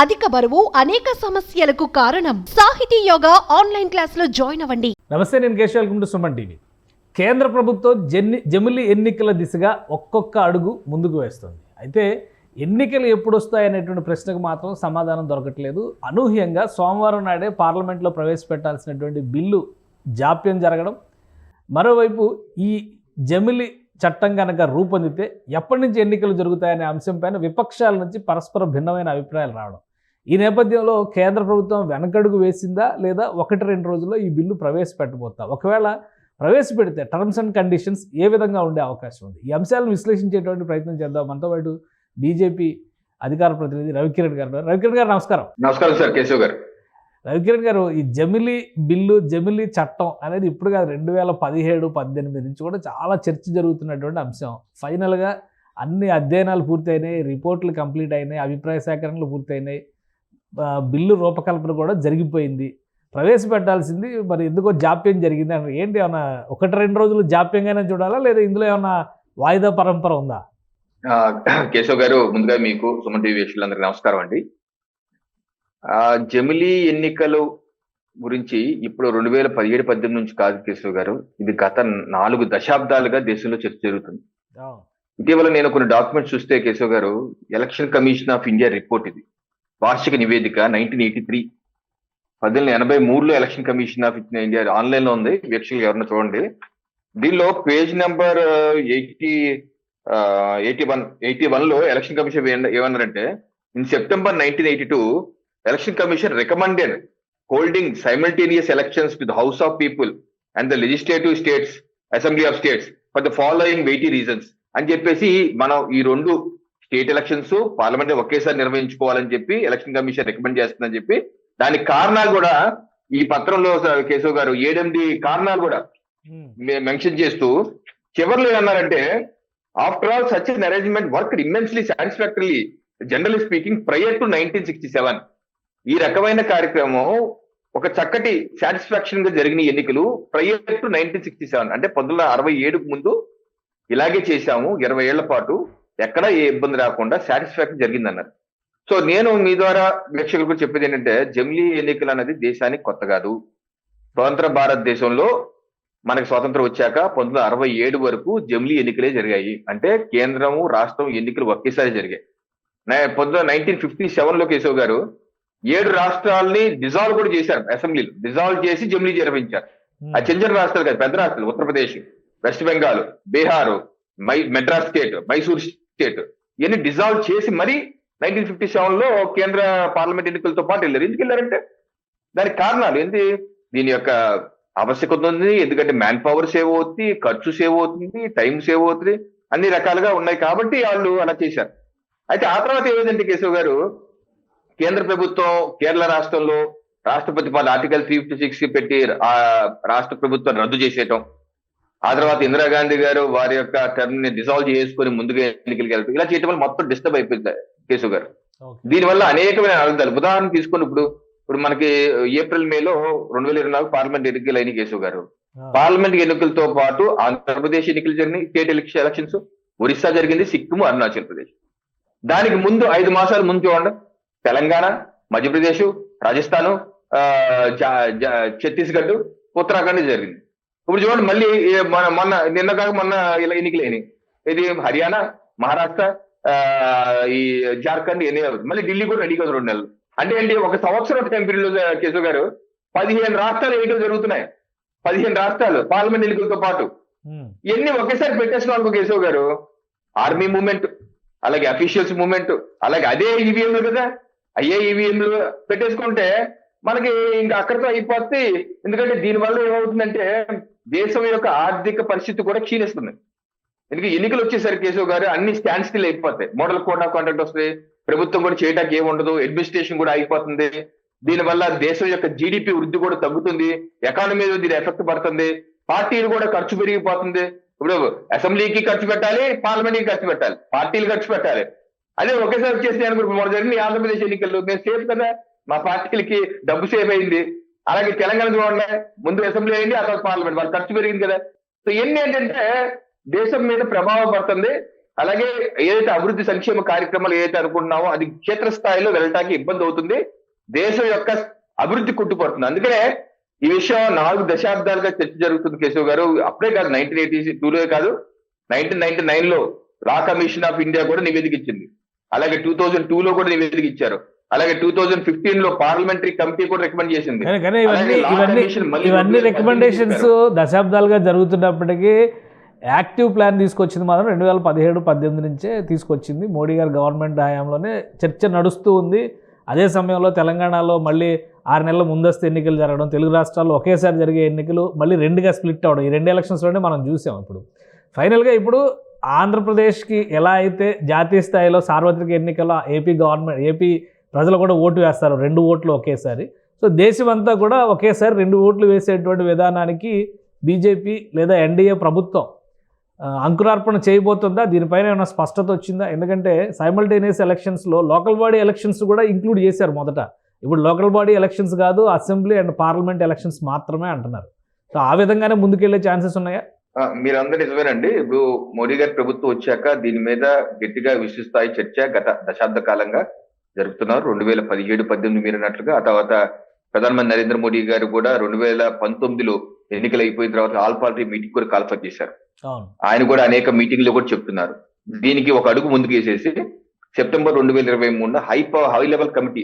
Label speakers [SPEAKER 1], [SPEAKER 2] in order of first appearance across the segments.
[SPEAKER 1] అధిక బరువు అనేక సమస్యలకు కారణం. సాహితీ యోగా ఆన్లైన్ క్లాసులో జాయిన్ అవ్వండి.
[SPEAKER 2] నమస్తే, నేను Keshav. Welcome to Suman TV. కేంద్ర ప్రభుత్వం జమిలి ఎన్నికల దిశగా ఒక్కొక్క అడుగు ముందుకు వేస్తుంది. అయితే ఎన్నికలు ఎప్పుడు వస్తాయనేటువంటి ప్రశ్నకు మాత్రం సమాధానం దొరకట్లేదు. అనూహ్యంగా సోమవారం నాడే పార్లమెంట్లో ప్రవేశపెట్టాల్సినటువంటి బిల్లు జాప్యం జరగడం, మరోవైపు ఈ జమిలి చట్టం కనుక రూపొందితే ఎప్పటి నుంచి ఎన్నికలు జరుగుతాయనే అంశంపైన విపక్షాల నుంచి పరస్పర భిన్నమైన అభిప్రాయాలు రావడం. ఈ నేపథ్యంలో కేంద్ర ప్రభుత్వం వెనకడుగు వేసిందా లేదా 1-2 రోజుల్లో ఈ బిల్లు ప్రవేశపెట్టబోతా? ఒకవేళ ప్రవేశపెడితే టర్మ్స్ అండ్ కండిషన్స్ ఏ విధంగా ఉండే అవకాశం ఉంది? ఈ అంశాలను విశ్లేషించేటువంటి ప్రయత్నం చేద్దాం. మనతో పాటు బీజేపీ అధికార ప్రతినిధి రవికిరణ్ గారు. రవికిరణ్ గారు నమస్కారం.
[SPEAKER 3] నమస్కారం సార్ కేశవ్ గారు.
[SPEAKER 2] రవికిరణ్ గారు, ఈ జమిలి బిల్లు, జమిలి చట్టం అనేది ఇప్పుడు కాదు, 2017-18 నుంచి కూడా చాలా చర్చ జరుగుతున్నటువంటి అంశం. ఫైనల్గా అన్ని అధ్యయనాలు పూర్తయినాయి, రిపోర్ట్లు కంప్లీట్ అయినాయి, అభిప్రాయ సేకరణలు పూర్తయినాయి, బిల్లు రూపకల్పన కూడా జరిగిపోయింది. ప్రవేశపెట్టాల్సింది మరి ఎందుకో జాప్యం జరిగింది అంటే ఏంటి? ఏమన్నా 1-2 రోజులు జాప్యంగానే చూడాలా లేదా ఇందులో ఏమన్నా వాయిదా పరంపర ఉందా?
[SPEAKER 3] కేశవ్ గారు, ముందుగా మీకు సుమన్ టీవీ వీక్షకులందరికీ నమస్కారం అండి. జమిలీ ఎన్నికలు గురించి ఇప్పుడు 2017-18 నుంచి కాదు కేశవ్ గారు, ఇది గత 4 దశాబ్దాలుగా దేశంలో చర్చ జరుగుతుంది. ఇటీవల నేను కొన్ని డాక్యుమెంట్స్ చూస్తే కేశవ్ గారు, Election Commission of India report, ఇది వార్షిక నివేదిక 1983, 1883లో Election Commission of India online లో ఉంది, వీక్షకులు ఎవరన్నా చూడండి. దీనిలో పేజ్ నెంబర్ 81 లో ఎలక్షన్ కమిషన్ ఏమన్నారంటే, in September 1982 election commission recommended holding simultaneous elections to the house of people and the legislative states assembly of states for the following weighty reasons అని చెప్పేసి, మనం ఈ 2 స్టేట్ ఎలక్షన్స్ పార్లమెంట్ ఒకేసారి నిర్వహించుకోవాలని చెప్పి election commission recommend చేస్తుందని చెప్పి, దానికి కారణాలు కూడా ఈ పత్రంలో కేశవ్ గారు 8 కారణాలు కూడా మెన్షన్ చేస్తూ చివరిలో ఏమన్నారంటే, after all such N arrangement worked immensely satisfactory generally speaking prior to 1967. ఈ రకమైన కార్యక్రమం ఒక చక్కటి సాటిస్ఫాక్షన్ గా జరిగిన ఎన్నికలు ప్రయర్ టు 1967 అంటే 1967కు ముందు ఇలాగే చేశాము 20 ఏళ్ల పాటు, ఎక్కడా ఏ ఇబ్బంది రాకుండా సాటిస్ఫాక్షన్ జరిగిందన్నారు. సో నేను మీ ద్వారా వీక్షకులకు చెప్పేది ఏంటంటే, జమిలీ ఎన్నికలు అనేది దేశానికి కొత్త కాదు. స్వతంత్ర భారతదేశంలో మనకి స్వాతంత్రం వచ్చాక 1967 వరకు జమిలీ ఎన్నికలే జరిగాయి. అంటే కేంద్రము రాష్ట్రం ఎన్నికలు ఒకేసారి జరిగాయి. 1957లో కేశవ్ గారు 7 రాష్ట్రాలని డిజాల్వ్ కూడా చేశారు, అసెంబ్లీలో డిజాల్వ్ చేసి జమిలీ నిర్వహించారు. ఆ చిన్న చిన్న రాష్ట్రాలు కాదు, పెద్ద రాష్ట్రాలు, Uttar Pradesh, west Bengal, Bihar, Madras state, Mysore state, ఇవన్నీ డిజాల్వ్ చేసి మరి 1957లో కేంద్ర పార్లమెంట్ ఎన్నికలతో పాటు వెళ్ళారు. ఎందుకు వెళ్ళారంటే దానికి కారణాలు ఏంటి? దీని యొక్క ఆవశ్యకత ఉంది, ఎందుకంటే మ్యాన్ పవర్ సేవ్ అవుతుంది, ఖర్చు సేవ్ అవుతుంది, టైం సేవ్ అవుతుంది, అన్ని రకాలుగా ఉన్నాయి కాబట్టి వాళ్ళు అలా చేశారు. అయితే ఆ తర్వాత ఏమైందంటే కేశవ్ గారు, కేంద్ర ప్రభుత్వం కేరళ రాష్ట్రంలో రాష్ట్రపతి పాలన ఆర్టికల్ 356 పెట్టి ఆ రాష్ట్ర ప్రభుత్వం రద్దు చేసేయటం, ఆ తర్వాత ఇందిరాగాంధీ గారు వారి యొక్క టర్మ్ ని డిజాల్వ్ చేసుకుని ముందుగా ఎన్నికలకు వెళ్తాం, ఇలా చేయడం వల్ల మొత్తం డిస్టర్బ్ అయిపోయింది కేశవ్ గారు. దీనివల్ల అనేకమైన అర్థాలు, ఉదాహరణ తీసుకొని ఇప్పుడు మనకి ఏప్రిల్-మేలో 2024 పార్లమెంట్ ఎన్నికలు అయిన కేశవ్ గారు. పార్లమెంట్ ఎన్నికలతో పాటు ఆంధ్రప్రదేశ్ ఎన్నికలు జరిగినాయి, స్టేట్ ఎలక్షన్స్, ఒరిస్సా జరిగింది, సిక్కిం, అరుణాచల్ ప్రదేశ్. దానికి ముందు 5 మాసాల ముందు చూడండి, తెలంగాణ, మధ్యప్రదేశ్, రాజస్థాన్, ఛత్తీస్గఢ్, ఉత్తరాఖండ్ జరిగింది. ఇప్పుడు చూడండి, మళ్ళీ నిన్న కాక మొన్న ఇలా ఎన్నికలు అయినాయి. ఇది హర్యానా, మహారాష్ట్ర, ఈ జార్ఖండ్, ఎన్ని మళ్ళీ ఢిల్లీ కూడా రెడీ కదా 2 నెలలు. అంటే ఏంటి, ఒక సంవత్సరం టైం పీరియడ్ లో కేశవ్ గారు 15 రాష్ట్రాలు ఎన్నికలు జరుగుతున్నాయి. 15 రాష్ట్రాలు పార్లమెంట్ ఎన్నికలతో పాటు ఇవన్నీ ఒకేసారి పెట్టేసిన కేశవ్ గారు, ఆర్మీ మూవ్మెంట్, అలాగే అఫీషియల్స్ మూవ్మెంట్, అలాగే అదే ఈవీఎంలు కదా, అయ్యే ఈవీఎంలు పెట్టేసుకుంటే మనకి ఇంకా అక్కడితో అయిపోతే. ఎందుకంటే దీనివల్ల ఏమవుతుందంటే దేశం యొక్క ఆర్థిక పరిస్థితి కూడా క్షీణిస్తుంది. ఎందుకంటే ఎన్నికలు వచ్చేసరికి కేశవ్ గారు అన్ని స్టాండ్ స్టిల్ అయిపోతాయి, మోడల్ కోడ్ ఆఫ్ కాండక్ట్ వస్తుంది, ప్రభుత్వం కూడా చేయడానికి ఏముండదు, అడ్మినిస్ట్రేషన్ కూడా అయిపోతుంది. దీనివల్ల దేశం యొక్క జీడిపి వృద్ధి కూడా తగ్గుతుంది, ఎకానమీ మీద దీని ఎఫెక్ట్ పడుతుంది, పార్టీలు కూడా ఖర్చు పెరిగిపోతుంది. ఇప్పుడు అసెంబ్లీకి ఖర్చు పెట్టాలి, పార్లమెంట్కి ఖర్చు పెట్టాలి, పార్టీలు ఖర్చు పెట్టాలి. అదే ఒకేసారి వచ్చేసి మొన్న జరిగిన ఆంధ్రప్రదేశ్ ఎన్నికల్లో మేము సేఫ్ కదా, మా పార్టీలకి డబ్బు సేవ్ అయింది. అలాగే తెలంగాణ చూడండి, ముందు అసెంబ్లీ అయింది, ఆ తర్వాత పార్లమెంట్, వాళ్ళ ఖర్చు పెరిగింది కదా. సో ఇవన్నీ ఏంటంటే దేశం మీద ప్రభావం పడుతుంది. అలాగే ఏదైతే అభివృద్ధి సంక్షేమ కార్యక్రమాలు ఏదైతే అనుకుంటున్నామో అది క్షేత్రస్థాయిలో వెళ్ళటానికి ఇబ్బంది అవుతుంది, దేశం యొక్క అభివృద్ధి కుట్టుపడుతుంది. అందుకనే ఈ విషయం 4 దశాబ్దాలుగా చర్చ జరుగుతుంది కేశవ్ గారు. అప్పుడే కాదు, 1982లో కాదు, 1999లో లా కమిషన్ ఆఫ్ ఇండియా కూడా నివేదిక ఇచ్చింది. అలాగే 2002లో కూడా నివేదిక ఇచ్చారు. అలాగే 2015లో పార్లమెంటరీ కమిటీ కూడా రికమెండ్ చేసింది.
[SPEAKER 2] కానీ ఇవన్నీ రికమెండేషన్స్ దశాబ్దాలుగా జరుగుతున్నప్పటికీ యాక్టివ్ ప్లాన్ తీసుకొచ్చింది మాత్రం 2017-18 నుంచే తీసుకొచ్చింది. మోడీ గారి గవర్నమెంట్ హయాంలోనే చర్చ నడుస్తూ ఉంది. అదే సమయంలో తెలంగాణలో మళ్ళీ 6 నెలల ముందస్తు ఎన్నికలు జరగడం, తెలుగు రాష్ట్రాల్లో ఒకేసారి జరిగే ఎన్నికలు మళ్ళీ 2గా స్ప్లిట్ అవ్వడం, ఈ 2 ఎలక్షన్స్లోనే మనం చూసాం. ఇప్పుడు ఫైనల్గా ఇప్పుడు ఆంధ్రప్రదేశ్కి ఎలా అయితే జాతీయ స్థాయిలో సార్వత్రిక ఎన్నికల్లో ఏపీ ప్రజలు కూడా ఓటు వేస్తారు, 2 ఓట్లు ఒకేసారి. సో దేశమంతా కూడా ఒకేసారి 2 ఓట్లు వేసేటువంటి విధానానికి బీజేపీ లేదా ఎన్డీఏ ప్రభుత్వం అంకురార్పణ చేయబోతుందా? దీనిపైన ఏమైనా స్పష్టత వచ్చిందా? ఎందుకంటే సైమల్టేనియస్ ఎలక్షన్స్లో లోకల్ బాడీ ఎలక్షన్స్ కూడా ఇంక్లూడ్ చేశారు మొదట. ఇప్పుడు లోకల్ బాడీ ఎలక్షన్స్ కాదు, అసెంబ్లీ అండ్ పార్లమెంట్ ఎలక్షన్స్ మాత్రమే అంటున్నారు. సో ఆ విధంగానే ముందుకెళ్లే ఛాన్సెస్ ఉన్నాయా?
[SPEAKER 3] మీరందరూ నిజమేనండి. ఇప్పుడు మోడీ గారి ప్రభుత్వం వచ్చాక దీని మీద గట్టిగా విస్తృతస్థాయి చర్చ గత దశాబ్ద కాలంగా జరుపుతున్నారు. 2017-18 మీరు అన్నట్లుగా. ఆ తర్వాత ప్రధానమంత్రి నరేంద్ర మోడీ గారు కూడా 2019లో ఎన్నికలు అయిపోయిన తర్వాత ఆల్ పార్టీ మీటింగ్ కూడా కాల్ఫర్ చేశారు. ఆయన కూడా అనేక మీటింగ్లు కూడా చెప్తున్నారు. దీనికి ఒక అడుగు ముందుకు వేసేసి సెప్టెంబర్ 2023 హై లెవెల్ కమిటీ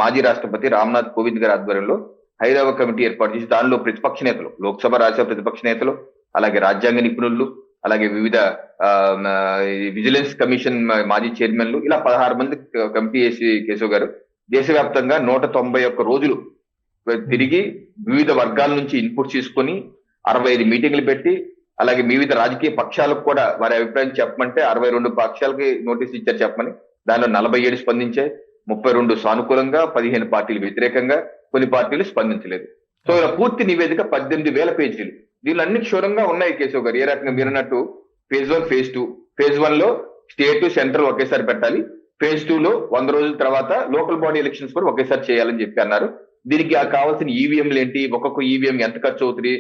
[SPEAKER 3] మాజీ రాష్ట్రపతి రామ్నాథ్ కోవింద్ గారి ఆధ్వర్యంలో హై లెవెల్ కమిటీ ఏర్పాటు చేసి దానిలో ప్రతిపక్ష నేతలు, లోక్సభ రాజ్యసభ ప్రతిపక్ష నేతలు, అలాగే రాజ్యాంగ నిపుణులు, అలాగే వివిధ విజిలెన్స్ కమిషన్ మాజీ చైర్మన్లు, ఇలా 16 మంది కమిటీ వేసి కేశవ్ గారు దేశవ్యాప్తంగా 191 రోజులు తిరిగి వివిధ వర్గాల నుంచి ఇన్పుట్స్ తీసుకొని 65 మీటింగ్లు పెట్టి, అలాగే వివిధ రాజకీయ పక్షాలకు కూడా వారి అభిప్రాయం చెప్పమంటే 62 పక్షాలకి నోటీస్ ఇచ్చారు చెప్పమని. దానిలో 47 స్పందించాయి, 32 సానుకూలంగా, 15 పార్టీలు వ్యతిరేకంగా, కొన్ని పార్టీలు స్పందించలేదు. సో ఇలా పూర్తి నివేదిక 18,000 పేజీలు. దీనిలో అన్ని క్షుణ్ణంగా ఉన్నాయి కేశవ్ గారు. ఏ రకంగా మీరు అన్నట్టు ఫేజ్ 1, ఫేజ్ 2. ఫేజ్ 1లో స్టేట్ సెంట్రల్ ఒకేసారి పెట్టాలి. ఫేజ్ 2లో 100 రోజుల తర్వాత లోకల్ బాడీ ఎలక్షన్స్ కూడా ఒకేసారి చేయాలని చెప్పి అన్నారు. దీనికి కావాల్సిన ఈవీఎంలు ఏంటి, ఒక్కొక్క ఈవీఎం ఎంత ఖర్చు అవుతుంది,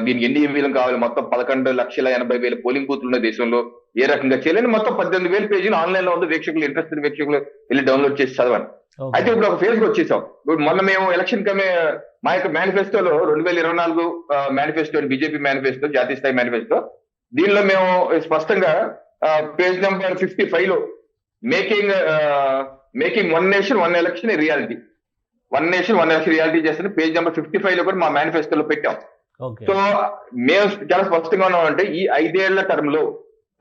[SPEAKER 3] దీనికి ఎన్ని ఈవీఎం కావాలి, మొత్తం 11,80,000 పోలింగ్ బూత్లు ఉన్న దేశంలో ఏ రకంగా చేయాలని మొత్తం 18,000 పేజీలు ఆన్లైన్ లో ఉంది. వీక్షకులు, ఇంట్రెస్టెడ్ వీక్షకులు వెళ్ళి డౌన్లోడ్ చేసి చదవండి. అయితే ఇప్పుడు ఒక ఫేజ్ కి వచ్చేసాం. ఇప్పుడు మొన్న మేము ఎలక్షన్ మా యొక్క మేనిఫెస్టోలో 2024 మేనిఫెస్టో, బీజేపీ మేనిఫెస్టో, జాతీయ స్థాయి మేనిఫెస్టో, దీనిలో మేము స్పష్టంగా పేజ్ నెంబర్ 55లో making one nation one election reality, one nation one election reality చేస్తే పేజ్ నెంబర్ 55లో కూడా మా మేనిఫెస్టోలో పెట్టాం. సో మేము చాలా స్పష్టంగా ఉన్నామంటే ఈ 5 ఏళ్ల టర్మ్ లో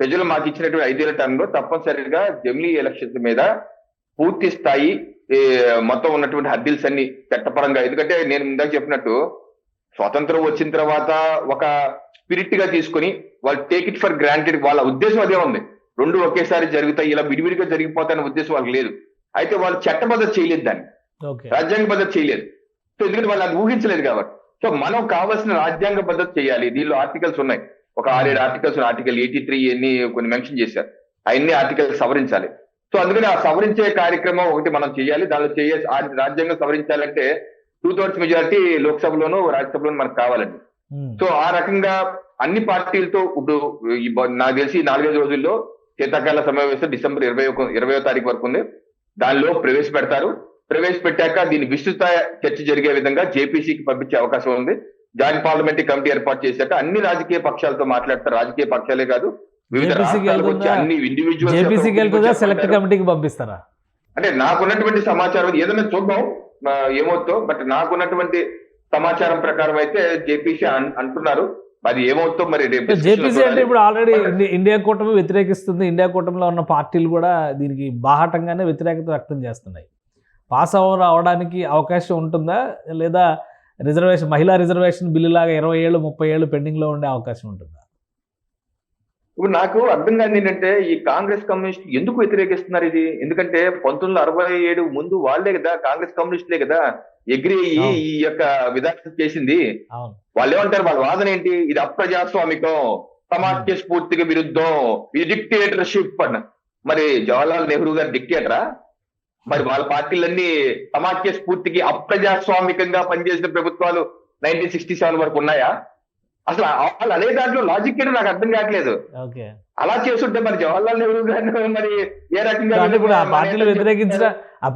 [SPEAKER 3] ప్రజలు మాకు ఇచ్చినటువంటి 5 ఏళ్ల టర్మ్ లో తప్పనిసరిగా జమిలీ ఎలక్షన్స్ మీద పూర్తి స్థాయి మొత్తం ఉన్నటువంటి హద్దుల్స్ అన్ని చట్టపరంగా, ఎందుకంటే నేను ఇందాక చెప్పినట్టు స్వాతంత్రం వచ్చిన తర్వాత ఒక స్పిరిట్ గా తీసుకుని వాళ్ళు టేక్ ఇట్ ఫర్ గ్రాంటెడ్, వాళ్ళ ఉద్దేశం అదే ఉంది, 2 ఒకేసారి జరుగుతాయి, ఇలా విడివిడిగా జరిగిపోతాయనే ఉద్దేశం వాళ్ళకి లేదు. అయితే వాళ్ళు చట్టబద్ధత చేయలేదు, దాన్ని రాజ్యాంగబద్ధత చేయలేదు. సో ఎందుకంటే వాళ్ళు అది ఊహించలేదు కాబట్టి. సో మనం కావాల్సిన రాజ్యాంగ పద్ధతి చేయాలి. దీనిలో ఆర్టికల్స్ ఉన్నాయి, ఒక 6-7 ఆర్టికల్స్. ఆర్టికల్ 83 అన్ని కొన్ని మెన్షన్ చేశారు, అవన్నీ ఆర్టికల్స్ సవరించాలి. సో అందుకని ఆ సవరించే కార్యక్రమం ఒకటి మనం చేయాలి. దానిలో రాజ్యాంగం సవరించాలంటే 2/3 మెజారిటీ లోక్సభలోను రాజ్యసభలోను మనకు కావాలండి. సో ఆ రకంగా అన్ని పార్టీలతో ఇప్పుడు నాకు తెలిసి 4-5 రోజుల్లో శీతాకాల సమావేశం డిసెంబర్ 20వ తారీఖు వరకు ఉంది. దానిలో ప్రవేశపెడతారు. ప్రవేశపెట్టాక దీన్ని విస్తృత చర్చ జరిగే విధంగా జేపీసీకి పంపించే అవకాశం ఉంది. జాయింట్ పార్లమెంటరీ కమిటీ ఏర్పాటు చేశాక అన్ని రాజకీయ పక్షాలతో మాట్లాడతారు. రాజకీయ పక్షాలే కాదు, వివిధ రాష్ట్రాలకు వచ్చి అన్ని ఇండివిజువల్
[SPEAKER 2] సెలెక్ట్ కమిటీకి పంపిస్తారా?
[SPEAKER 3] అంటే నాకున్నటువంటి సమాచారం ఏదైనా చూద్దాం ఏమవుతుందో, బట్ నాకున్నటువంటి సమాచారం ప్రకారం అయితే జేపీసీ అంటున్నారు. అది ఏమవుతుందో మరి
[SPEAKER 2] జేపీసీ అంటే ఇప్పుడు ఆల్రెడీ ఇండియా కూటమి వ్యతిరేకిస్తుంది. ఇండియా కూటమిలో ఉన్న పార్టీలు కూడా దీనికి బాహాటంగానే వ్యతిరేకత వ్యక్తం చేస్తున్నాయి. పాస్ అవడానికి అవకాశం ఉంటుందా, లేదా మహిళా రిజర్వేషన్ బిల్లు లాగా 20 ఏళ్ళు 30 ఏళ్ళు పెండింగ్ లో ఉండే అవకాశం ఉంటుందా?
[SPEAKER 3] ఇప్పుడు నాకు అర్థం కాదు ఏంటంటే ఈ కాంగ్రెస్ కమ్యూనిస్ట్ ఎందుకు వ్యతిరేకిస్తున్నారు ఇది? ఎందుకంటే 1967 ముందు వాళ్ళే కదా, కాంగ్రెస్ కమ్యూనిస్టులే కదా ఎగ్రీ అయ్యి ఈ యొక్క విధానం చేసింది. వాళ్ళు ఏమంటారు, వాళ్ళ వాదన ఏంటి? ఇది అప్రజాస్వామికం, సమాఖ్య స్ఫూర్తికి విరుద్ధం, ఇది డిక్టేటర్షిప్ అన్న. మరి జవహర్లాల్ నెహ్రూ గారు డిక్టేటరా? మరి వాళ్ళ పార్టీలన్నీ సమాఖ్య స్ఫూర్తికి అప్రజాస్వామికంగా పనిచేసిన ప్రభుత్వాలు 1967 వరకు ఉన్నాయా? అసలు వాళ్ళు అనే దాంట్లో లాజిక్ ఏంటో నాకు అర్థం కావట్లేదు.
[SPEAKER 2] ఓకే.
[SPEAKER 3] అలా చేస్తుంటే మరి జవహర్లాల్ నెహ్రూ గారిని మరి ఏ రకంగా
[SPEAKER 2] అంటే ఇప్పుడు ఆ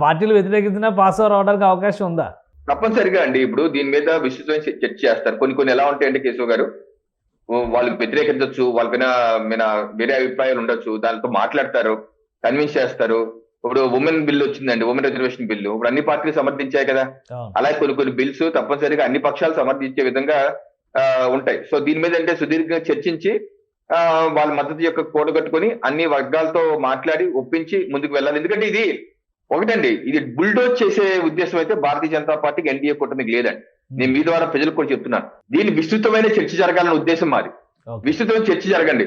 [SPEAKER 2] పార్టీలు వ్యతిరేకించినా పాస్ ఓవర్ అవడానికి అవకాశం ఉందా?
[SPEAKER 3] తప్పనిసరిగా అండి. ఇప్పుడు దీని మీద విస్తృతమైన చర్చ చేస్తారు. కొన్ని ఎలా ఉంటాయంటే కేశవ్ గారు, వాళ్ళు వ్యతిరేకించవచ్చు, వాళ్ళకైనా వేరే అభిప్రాయాలు ఉండొచ్చు, దానితో మాట్లాడతారు, కన్విన్స్ చేస్తారు. ఇప్పుడు ఉమెన్ బిల్ వచ్చిందండి, ఉమెన్ రిజర్వేషన్ బిల్లు. ఇప్పుడు అన్ని పార్టీలు సమర్థించాయి కదా. అలాగే కొన్ని బిల్స్ తప్పనిసరిగా అన్ని పక్షాలు సమర్థించే విధంగా ఉంటాయి. సో దీని మీద అంటే సుదీర్ఘంగా చర్చించి వాళ్ళ మద్దతు యొక్క కూడగట్టుకుని అన్ని వర్గాలతో మాట్లాడి ఒప్పించి ముందుకు వెళ్ళాలి. ఎందుకంటే ఇది ఒకటండి, ఇది బుల్డోజ్ చేసే ఉద్దేశం అయితే భారతీయ జనతా పార్టీకి, ఎన్డీఏ కూటమికి లేదండి. నేను మీ ద్వారా ప్రజలకు కూడా చెప్తున్నాను, దీని విస్తృతమైన చర్చ జరగాలన్న ఉద్దేశం మాది. విస్తృతమైన చర్చ జరగండి,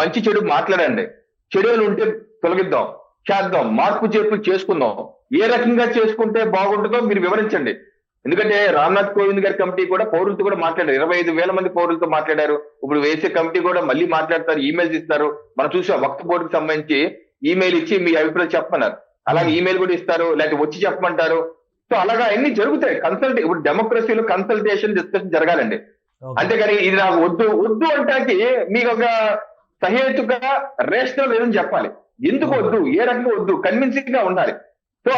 [SPEAKER 3] మంచి చెడు మాట్లాడండి, చెడులు ఉంటే తొలగిద్దాం, చేద్దాం, మార్పు చేర్పులు చేసుకుందాం. ఏ రకంగా చేసుకుంటే బాగుంటుందో మీరు వివరించండి. ఎందుకంటే రామ్నాథ్ కోవింద్ గారి కమిటీ కూడా పౌరులతో కూడా మాట్లాడారు, 25,000 మంది పౌరులతో మాట్లాడారు. ఇప్పుడు వేసే కమిటీ కూడా మళ్ళీ మాట్లాడతారు, ఈమెయిల్స్ ఇస్తారు. మనం చూసాం వక్ఫ్ బోర్డుకి సంబంధించి ఈమెయిల్ ఇచ్చి మీ అభిప్రాయం చెప్పమన్నారు, అలాగే ఈమెయిల్ కూడా ఇస్తారు, లేకపోతే వచ్చి చెప్పమంటారు. సో అలాగా అన్ని జరుగుతాయి. ఇప్పుడు డెమోక్రసీలో కన్సల్టేషన్, డిస్కషన్ జరగాలండి. అంతేగాని ఇది నాకు వద్దు అంటానికి మీకు ఒక సహేతుక రేషనల్ రీజన్ చెప్పాలి, ఎందుకు వద్దు, ఏ రకంగా వద్దు, కన్విన్సింగ్ గా ఉండాలి. సో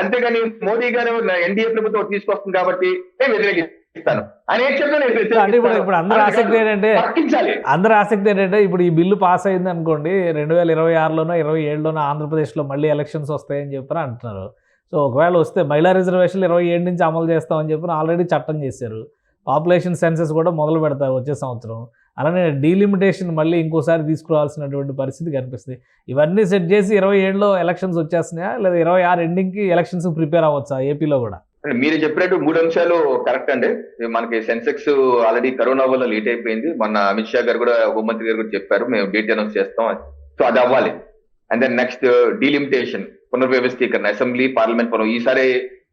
[SPEAKER 3] అంతేగాని మోదీ గారు ఎన్డీఏ ప్రభుత్వం తీసుకొస్తుంది కాబట్టి నేను వ్యతిరేకిస్తాను అని ఏం చెప్తాను.
[SPEAKER 2] ఇప్పుడు అందరూ ఆసక్తి ఏంటంటే ఇప్పుడు ఈ బిల్లు పాస్ అయింది అనుకోండి, 2026లోనో 27లోనో ఆంధ్రప్రదేశ్లో మళ్ళీ ఎలక్షన్స్ వస్తాయని చెప్పి అంటున్నారు. సో ఒకవేళ వస్తే మహిళా రిజర్వేషన్లు 27 నుంచి అమలు చేస్తామని చెప్పి ఆల్రెడీ చట్టం చేశారు. పాపులేషన్ సెన్సెస్ కూడా మొదలు పెడతారు వచ్చే సంవత్సరం. అలానే డీలిమిటేషన్ మళ్ళీ ఇంకోసారి తీసుకురావాల్సినటువంటి పరిస్థితి కనిపిస్తుంది. ఇవన్నీ సెట్ చేసి 27లో ఎలక్షన్స్ వచ్చేస్తున్నాయా, లేదా 26 ఎండింగ్కి ఎలక్షన్స్ ప్రిపేర్ అవ్వచ్చా ఏపీలో కూడా?
[SPEAKER 3] మీరు చెప్పినట్టు 3 అంశాలు కరెక్ట్ అండి. మనకి సెన్సెక్స్ ఆల్రెడీ కరోనా వల్ల లేట్ అయిపోయింది. మొన్న అమిత్ షా గారు కూడా, హోంమంత్రి గారు కూడా చెప్పారు, మేము డేట్ అనౌన్స్ చేస్తాం. సో అది అవ్వాలి. అండ్ దెన్ నెక్స్ట్ డీలిమిటేషన్, పునర్వ్యవస్థీకరణ, అసెంబ్లీ పార్లమెంట్ పనులు. ఈసారి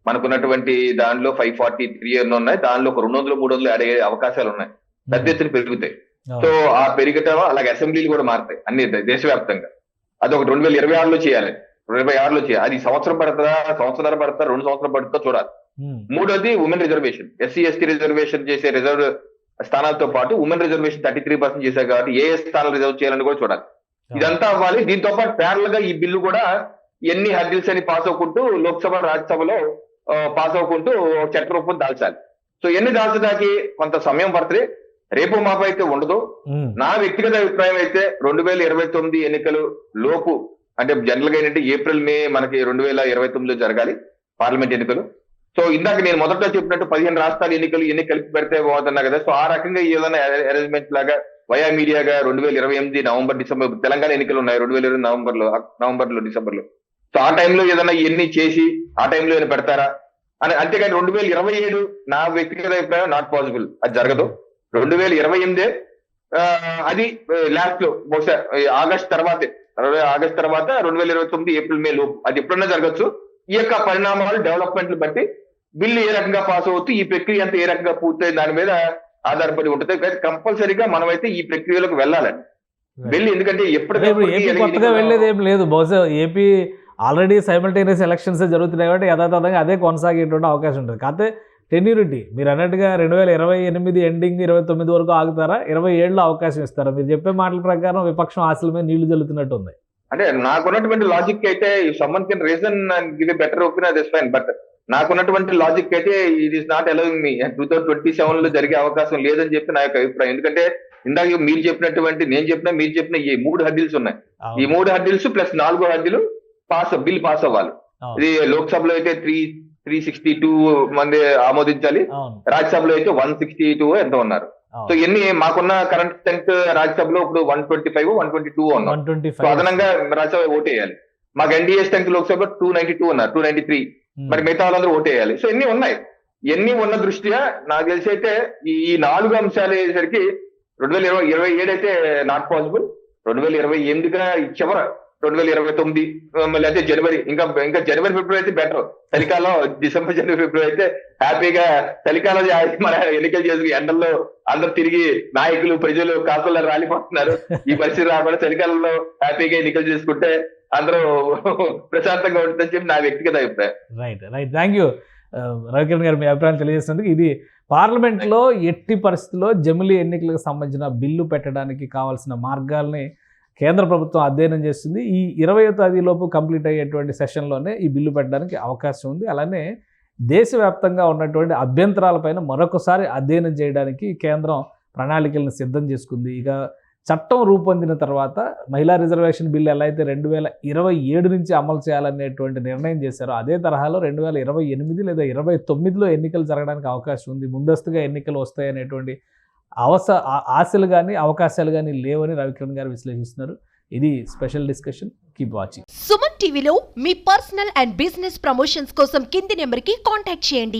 [SPEAKER 3] మనకున్నటువంటి దానిలో 543 ఎన్నో ఉన్నాయి, దానిలో ఒక 200, 300 యాడ్ అయ్యే అవకాశాలు ఉన్నాయి, పెద్ద ఎత్తున పెరుగుతాయి. సో ఆ పెరిగటం అలాగే అసెంబ్లీలు కూడా మారుతాయి అన్ని దేశవ్యాప్తంగా. అది ఒక 2026లో చేయాలి, 2026లో చేయాలి. అది సంవత్సరం పడుతుందా, సంవత్సరాలు పడుతుందా, 2 సంవత్సరాలు పడుతుందో చూడాలి. మూడోది women reservation, SC ST reservation చేసే రిజర్వ్ స్థానాలతో పాటు ఉమెన్ రిజర్వేషన్ 33% చేశారు కాబట్టి ఏ స్థానాలు రిజర్వ్ చేయాలని కూడా చూడాలి. ఇదంతా అవ్వాలి. దీంతో పాటు ప్యారల్ గా ఈ బిల్లు కూడా ఎన్ని హర్డిల్స్ అని పాస్ అవ్వకుంటూ లోక్సభ, రాజ్యసభలో పాస్ అవ్వకుంటూ చట్ట రూపం దాల్చాలి. సో ఎన్ని దాల్చడానికి కొంత సమయం పడుతుంది, రేపు మాపు అయితే ఉండదు. నా వ్యక్తిగత అభిప్రాయం అయితే 2029 ఎన్నికలు లోపు, అంటే జనరల్ గా ఏంటంటే ఏప్రిల్, మే మనకి 2029లో జరగాలి పార్లమెంట్ ఎన్నికలు. సో ఇందాక నేను మొదట్లో చెప్పినట్టు 15 రాష్ట్రాల ఎన్ని కలిపి పెడితే బాగుతున్నా కదా. సో ఆ రకంగా ఏదైనా అరేంజ్మెంట్ లాగా వయా మీడియాగా 2028 నవంబర్, డిసెంబర్, తెలంగాణ ఎన్నికలు ఉన్నాయి 2020 నవంబర్లో, డిసెంబర్లో. సో ఆ టైంలో ఏదైనా ఇవన్నీ చేసి ఆ టైంలో ఏమైనా పెడతారా అని. అంతేగాని 2027 నా వ్యక్తిగత అభిప్రాయం నాట్ పాసిబుల్, అది జరగదు. 2028 అది లాస్ట్ లో, బహుశా ఆగస్ట్ తర్వాత 2029 ఏప్రిల్, మే లోపు, అది ఎప్పుడన్నా జరగచ్చు. ఈ యొక్క పరిణామాలు, డెవలప్మెంట్లు బట్టి బిల్లు ఏ రకంగా పాస్ అవుతూ, ఈ ప్రక్రియ అంతా ఏ రకంగా పూర్తయి దాని మీద ఆధారపడి ఉంటుంది. కంపల్సరీగా మనమైతే ఈ ప్రక్రియలోకి వెళ్ళాలండి. వెళ్ళి, ఎందుకంటే
[SPEAKER 2] కొత్తగా వెళ్ళేది ఏం లేదు. బహుశా ఏపీ ఆల్రెడీ సైమల్టేనియస్ ఎలక్షన్స్ జరుగుతున్నాయి కాబట్టి యథాతథంగా అదే కొనసాగేటువంటి అవకాశం ఉంటుంది. కాకపోతే టెన్యూరిటీ మీరు అన్నట్టుగా 2028 ఎండింగ్ 29 వరకు ఆగుతారా, 27లో అవకాశం ఇస్తారా? మీరు చెప్పే మాటల ప్రకారం విపక్షం ఆశల మీద నీళ్లు జల్లుతున్నట్టు ఉంది.
[SPEAKER 3] అంటే నాకున్నటువంటి లాజిక్ అయితే someone can reason and give a better opinion, that's fine. But నాకున్నటువంటి లాజిక్ అయితే ఇట్ ఈస్ నాట్ అలౌయింగ్ మీ 2027లో జరిగే అవకాశం లేదని చెప్పి నా యొక్క అభిప్రాయం. ఎందుకంటే ఇందాక మీరు చెప్పినటువంటి, మీరు చెప్పిన ఈ 3 హర్డిల్స్ ఉన్నాయి. ఈ 3 hurdles plus 4 hurdle bill pass అవ్వాలి. ఇది లోక్సభలో అయితే 362 మంది ఆమోదించాలి, రాజ్యసభలో అయితే 162 ఎంత ఉన్నారు. సో ఎన్ని మాకున్న కరెంట్ స్ట్రెంత్ రాజ్యసభలో ఇప్పుడు 125, 122 ఉన్నారు. సో అదనంగా రాజ్యసభ ఓటేయాలి. మాకు ఎన్డీఏ స్ట్రెంత్ లోక్సభలో 292 ఉన్నారు, 293. మరి మిగతా వాళ్ళందరూ ఓటేయాలి. సో ఎన్ని ఉన్నాయి, ఎన్ని ఉన్న దృష్ట్యా నాకు తెలిసి అయితే ఈ 4 అంశాలు అయ్యేసరికి 2027 అయితే నాట్ పాసిబుల్. 2028 చివర 2029 లేకపోతే జనవరి, ఇంకా జనవరి, ఫిబ్రవరి అయితే బెటర్. చలికాలం డిసెంబర్, జనవరి, ఫిబ్రవరి అయితే హ్యాపీగా చలికాలం మన ఎన్నికలు చేసుకుని ఎండల్లో అందరూ తిరిగి నాయకులు, ప్రజలు కాకుల్లో రాలిపోతున్నారు. ఈ పరిస్థితి రాకుండా చలికాలంలో హ్యాపీగా ఎన్నికలు చేసుకుంటే అందరూ ప్రశాంతంగా ఉంటుందని చెప్పి నా వ్యక్తిగత అభిప్రాయం.
[SPEAKER 2] రైట్. థ్యాంక్ యూ రవికిరణ్ గారు, మీ అభిప్రాయం తెలియజేసినందుకు. ఇది పార్లమెంట్లో ఎట్టి పరిస్థితుల్లో జమిలీ ఎన్నికలకు సంబంధించిన బిల్లు పెట్టడానికి కావాల్సిన మార్గాల్ని కేంద్ర ప్రభుత్వం అధ్యయనం చేస్తుంది. ఈ 20వ తేదీలోపు కంప్లీట్ అయ్యేటువంటి సెషన్లోనే ఈ బిల్లు పెట్టడానికి అవకాశం ఉంది. అలానే దేశవ్యాప్తంగా ఉన్నటువంటి అభ్యంతరాలపైన మరొకసారి అధ్యయనం చేయడానికి కేంద్రం ప్రణాళికలను సిద్ధం చేసుకుంది. ఇక చట్టం రూపొందిన తర్వాత మహిళా రిజర్వేషన్ బిల్లు ఎలా అయితే 2027 నుంచి అమలు చేయాలనేటువంటి నిర్ణయం చేశారో అదే తరహాలో 2028 లేదా 29లో ఎన్నికలు జరగడానికి అవకాశం ఉంది. ముందస్తుగా ఎన్నికలు వస్తాయనేటువంటి ఆశలు కానీ అవకాశాలు కానీ లేవని రవికిరణ్ గారు విశ్లేషిస్తున్నారు. ఇది special discussion. Keep watching.
[SPEAKER 1] Suman టీవీలో మీ పర్సనల్ అండ్ బిజినెస్ ప్రమోషన్స్ కోసం కింది నెంబర్కి కాంటాక్ట్ చేయండి.